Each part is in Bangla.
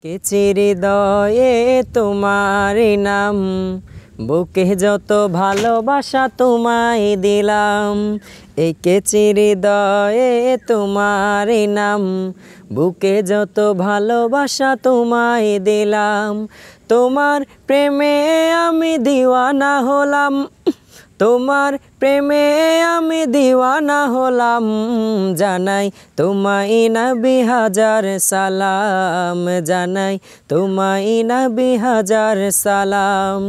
এঁকেছি হৃদয়ে তোমার নাম, বুকে যত ভালোবাসা তোমায় দিলাম। এঁকেছি হৃদয়ে তোমার নাম, বুকে যত ভালোবাসা তোমায় দিলাম। তোমার প্রেমে আমি দিওয়ানা হলাম, তোমার প্রেমে আমি দিওয়ানা হলাম। জানাই তোমায় নবী হাজার সালাম, জানাই তোমায় নবী হাজার সালাম।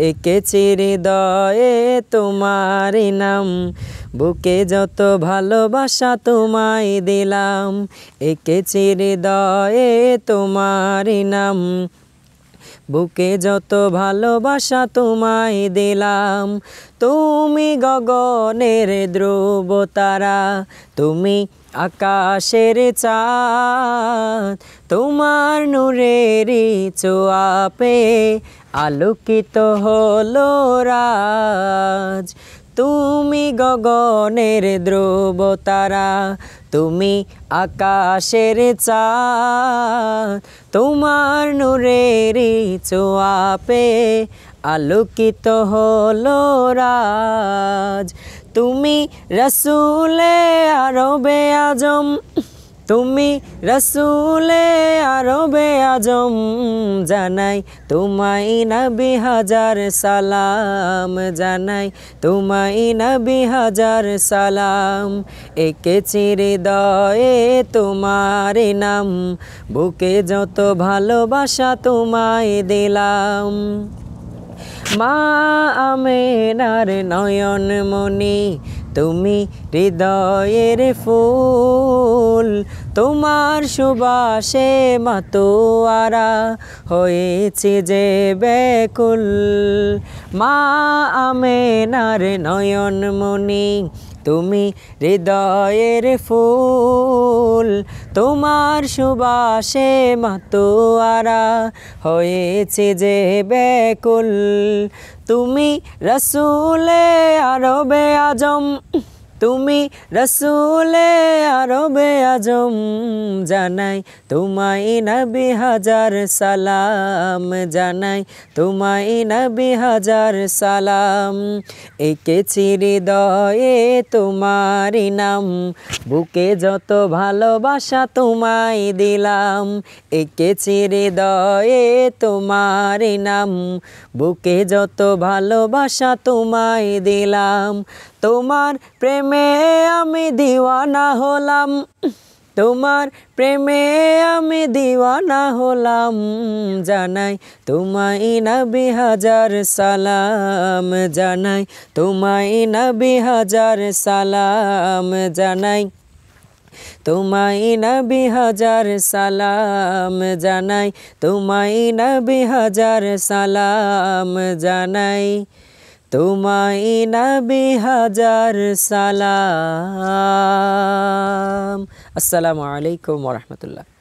এঁকেছি হৃদয়ে তোমার নাম, বুকে যত ভালোবাসা তোমায় দিলাম। এঁকেছি হৃদয়ে তোমার নাম, বুকে যত ভালোবাসা তোমায় দিলাম। তুমি গগনের ধ্রুব তারা, তুমি আকাশের চাঁদ, তোমার নূরেরই ছোঁয়া পেয়ে আলোকিত হলো রাজ। তুমি গগনের ধ্রুব তারা, তুমি আকাশের চাঁদ, তোমার নূরেরই ছোঁয়া পেয়ে আলোকিত হলো রাজ। তুমি রসুলে আরবে আজম, তুমি রসুলে আরবে আজম। জানাই তোমায় নবী হাজার সালাম, জানাই তোমায় নবী হাজার সালাম। এঁকেছি হৃদয়ে তোমার নাম, বুকে যত ভালোবাসা তোমায় দিলাম। মা আমেনার নয়ন মনি, তুমি হৃদয়ের ফুল, তোমার সুবাসে মাতোয়ারা হয়েছে যে ব্যাকুল। মা আমেনার নয়ন মনি, তুমি হৃদয়ের ফুল, তোমার সুবাসে মাতোয়ারা হয়েছে যে ব্যাকুল। তুমি রসুলে আরবে আজম, তুমি রসুলে আরবে আজম। জানাই তোমায় নবী হাজার সালাম, জানাই তোমায় নবী হাজার সালাম। এঁকেছি হৃদয়ে তোমার নাম, বুকে যত ভালোবাসা তোমায় দিলাম। এঁকেছি হৃদয়ে তোমার নাম, বুকে যত ভালোবাসা তোমায় দিলাম। তোমার প্রেমে আমি দিওয়ানা হলাম, তোমার প্রেমে আমি দিওয়ানা হলাম। জানাই তোমায় নবী হাজার সালাম, জানাই তোমায় নবী হাজার সালাম, জানাই তোমায় নবী হাজার সালাম, জানাই তোমায় নবী হাজার সালাম, জানাই তোমায় নবী হাজার সালাম। আসসালামু আলাইকুম ওয়া রাহমাতুল্লাহ।